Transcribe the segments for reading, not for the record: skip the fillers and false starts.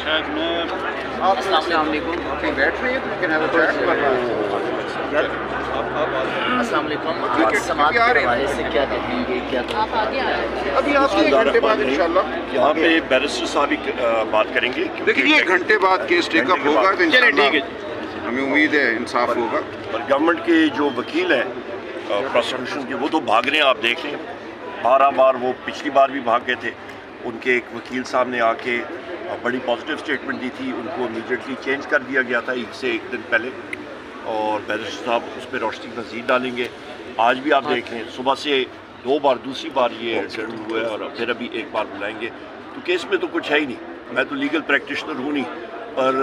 شاید میں السلام علیکم. بیٹھ رہی ہے السلام علیکم. آج سماعت کے حوالے سے کیا کہیں گے, کیا آپ آگے آ رہے ہیں؟ ابھی آپ 1 گھنٹے بعد انشاءاللہ یہاں پہ بیرسٹر صاحب ہی بات کریں گے. دیکھیے 1 گھنٹے بعد کیس ٹیک اپ ہوگا تو انشاءاللہ ہمیں امید ہے انصاف ہوگا. اور گورنمنٹ کے جو وکیل ہیں پروسیکیوشن کے, وہ تو بھاگ رہے ہیں. آپ دیکھ لیں 12 بار وہ پچھلی بار بھی بھاگ گئے تھے. ان کے ایک وکیل صاحب نے آ کے بڑی پازیٹیو سٹیٹمنٹ دی تھی, ان کو امیڈیٹلی چینج کر دیا گیا تھا عید سے 1 دن پہلے, اور بیرسٹر صاحب اس پہ روشنی مزید ڈالیں گے. آج بھی آپ دیکھ لیں صبح سے 2 بار, دوسری بار یہ انٹرویو ہوا ہے اور پھر ابھی 1 بار بلائیں گے. تو کیس میں تو کچھ ہے ہی نہیں. میں تو لیگل پریکٹیشنر ہوں نہیں, اور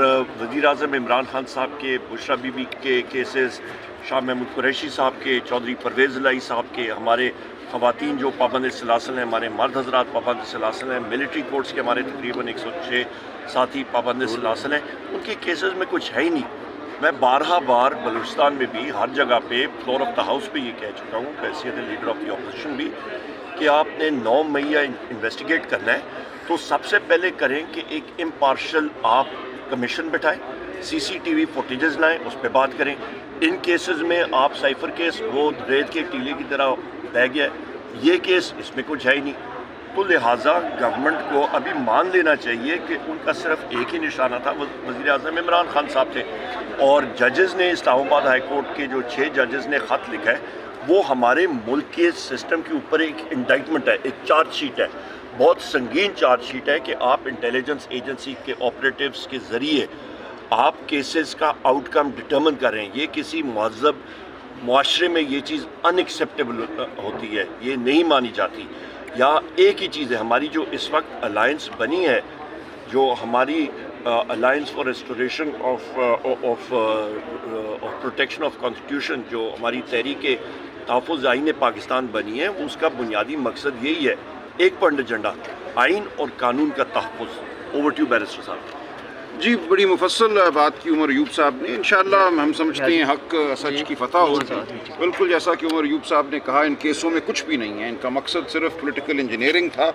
وزیر اعظم عمران خان صاحب کے, بشرا بی بی کے کیسز, شاہ محمود قریشی صاحب کے, چودھری پرویز الہی صاحب کے, ہمارے خواتین جو پابند سلاسل ہیں, ہمارے مرد حضرات پابند سلاسل ہیں, ملٹری کورٹس کے ہمارے تقریباً 106 ساتھی پابند سلاسل ہیں, ان کے کیسز میں کچھ ہے ہی نہیں. میں بارہا بار بلوچستان میں بھی ہر جگہ پہ فلور آف دا ہاؤس پہ یہ کہہ چکا ہوں بحیثیت لیڈر آف دی اپوزیشن بھی, کہ آپ نے 9 مئی انویسٹیگیٹ کرنا ہے تو سب سے پہلے کریں کہ ایک امپارشل آپ کمیشن بٹھائیں, CCTV فوٹیجز لائیں, اس پہ بات کریں. ان کیسز میں آپ سائفر کیس وہ ریت کے ٹیلے کی طرح بہ گیا ہے, یہ کیس اس میں کچھ ہے ہی نہیں. تو لہٰذا گورنمنٹ کو ابھی مان لینا چاہیے کہ ان کا صرف ایک ہی نشانہ تھا, وزیر اعظم عمران خان صاحب تھے. اور ججز نے, اسلام آباد ہائی کورٹ کے جو 6 ججز نے خط لکھا ہے, وہ ہمارے ملک کے سسٹم کے اوپر ایک انڈائٹمنٹ ہے, ایک چارج شیٹ ہے, بہت سنگین چارج شیٹ ہے کہ آپ انٹیلیجنس ایجنسی کے آپریٹیوز کے ذریعے آپ کیسز کا آؤٹ کم ڈٹرمن کر رہے ہیں. یہ کسی مہذب معاشرے میں یہ چیز ان ایکسیپٹیبل ہوتی ہے, یہ نہیں مانی جاتی. یا ایک ہی چیز ہے, ہماری جو اس وقت الائنس بنی ہے, جو ہماری alliance for restoration of protection of constitution, جو ہماری تحریک تحفظ آئین پاکستان بنی ہے, اس کا بنیادی مقصد یہی ہے, 1 پوائنٹ ایجنڈا, آئین اور قانون کا تحفظ. اوور ٹو بیرسٹر صاحب. جی, بڑی مفصل بات کی عمر ایوب صاحب نے. انشاءاللہ ہم سمجھتے ہیں حق سچ کی فتح ہوگی. بالکل جیسا کہ عمر ایوب صاحب نے کہا, ان کیسوں میں کچھ بھی نہیں ہے. ان کا مقصد صرف پولیٹیکل انجینئرنگ تھا,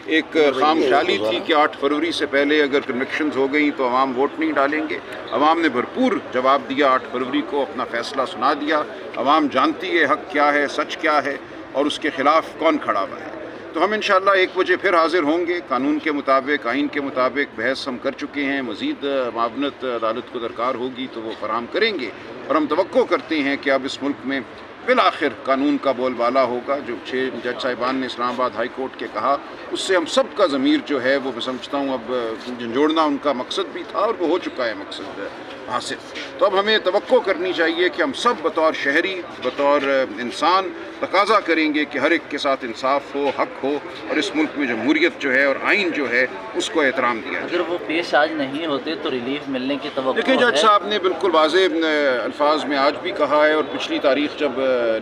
ایک خام خیالی تھی کہ 8 فروری سے پہلے اگر کنوکشنز ہو گئیں تو عوام ووٹ نہیں ڈالیں گے. عوام نے بھرپور جواب دیا, 8 فروری کو اپنا فیصلہ سنا دیا. عوام جانتی ہے حق کیا ہے, سچ کیا ہے, اور اس کے خلاف کون کھڑا ہوا ہے. تو ہم انشاءاللہ 1 بجے پھر حاضر ہوں گے. قانون کے مطابق, آئین کے مطابق بحث ہم کر چکے ہیں. مزید معاونت عدالت کو درکار ہوگی تو وہ فراہم کریں گے, اور ہم توقع کرتے ہیں کہ اب اس ملک میں بالآخر قانون کا بول بالا ہوگا. جو 6 جج صاحبان نے اسلام آباد ہائی کورٹ کے کہا, اس سے ہم سب کا ضمیر جو ہے وہ میں سمجھتا ہوں اب جھنجھوڑنا ان کا مقصد بھی تھا, اور وہ ہو چکا ہے مقصد حاصل. تو اب ہمیں توقع کرنی چاہیے کہ ہم سب بطور شہری, بطور انسان تقاضا کریں گے کہ ہر ایک کے ساتھ انصاف ہو, حق ہو, اور اس ملک میں جمہوریت جو ہے اور آئین جو ہے اس کو احترام دیا جائے. اگر وہ پیش آج نہیں ہوتے تو ریلیف ملنے کی توقع دیکھیں, جج صاحب نے بالکل واضح الفاظ میں آج بھی کہا ہے, اور پچھلی تاریخ جب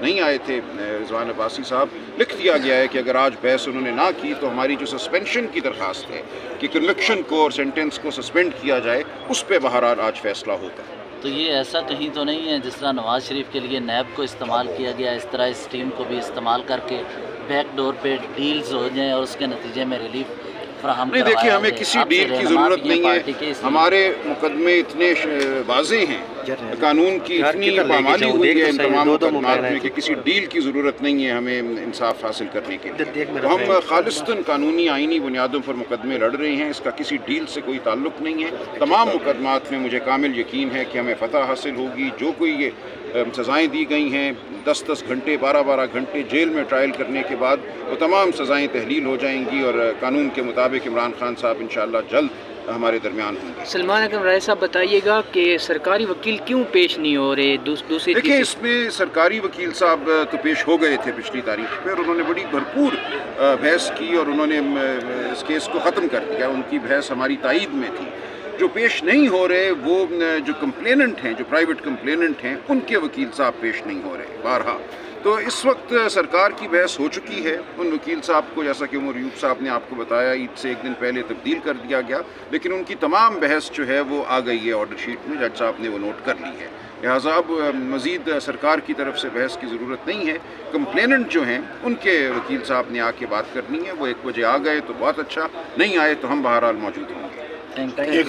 نہیں آئے تھے رضوان عباسی صاحب, لکھ دیا گیا ہے کہ اگر آج بحث انہوں نے نہ کی تو ہماری جو سسپینشن کی درخواست ہے کہ کنوکشن کو اور سینٹنس کو سسپینڈ کیا جائے, اس پہ بہرحال آج فیصلہ ہوگا. تو یہ ایسا کہیں تو نہیں ہے جس طرح نواز شریف کے لیے نیب کو استعمال کیا گیا, اس طرح اس ٹیم کو بھی استعمال کر کے بیک ڈور پہ ڈیلز ہو جائیں اور اس کے نتیجے میں ریلیف فراہم نہیں, دیکھیے ہمیں کسی ڈیل کی ضرورت نہیں ہے. ہمارے مقدمے اتنے واضح ہیں, قانون کی اتنی پامالی ہوئی ہے ان تمام مقدمات میں کہ کسی ڈیل کی ضرورت نہیں ہے ہمیں انصاف حاصل کرنے کے لیے. ہم خالصتاً قانونی آئینی بنیادوں پر مقدمے لڑ رہے ہیں, اس کا کسی ڈیل سے کوئی تعلق نہیں ہے. تمام مقدمات میں مجھے کامل یقین ہے کہ ہمیں فتح حاصل ہوگی. جو کوئی یہ سزائیں دی گئی ہیں 10-10 گھنٹے 12-12 گھنٹے جیل میں ٹرائل کرنے کے بعد, وہ تمام سزائیں تحلیل ہو جائیں گی, اور قانون کے مطابق عمران خان صاحب انشاءاللہ جلد ہمارے درمیان ہوں گے. سلمان اکرم رائے صاحب, بتائیے گا کہ سرکاری وکیل کیوں پیش نہیں ہو رہے؟ دوسری دیکھیں, اس میں سرکاری وکیل صاحب تو پیش ہو گئے تھے پچھلی تاریخ پہ, اور انہوں نے بڑی بھرپور بحث کی, اور انہوں نے اس کیس کو ختم کر دیا. ان کی بحث ہماری تائید میں تھی. جو پیش نہیں ہو رہے وہ جو کمپلیننٹ ہیں, جو پرائیویٹ کمپلیننٹ ہیں, ان کے وکیل صاحب پیش نہیں ہو رہے بارہا. تو اس وقت سرکار کی بحث ہو چکی ہے. ان وکیل صاحب کو, جیسا کہ عمر ایوب صاحب نے آپ کو بتایا, عید سے 1 دن پہلے تبدیل کر دیا گیا, لیکن ان کی تمام بحث جو ہے وہ آ گئی ہے آرڈر شیٹ میں. جج صاحب نے وہ نوٹ کر لی ہے. لہٰذا اب مزید سرکار کی طرف سے بحث کی ضرورت نہیں ہے. کمپلیننٹ جو ہیں ان کے وکیل صاحب نے آ کے بات کرنی ہے. وہ 1 بجے آ گئے تو بہت اچھا، نہیں آئے تو ہم بہرحال موجود ہوں گے. Thank you.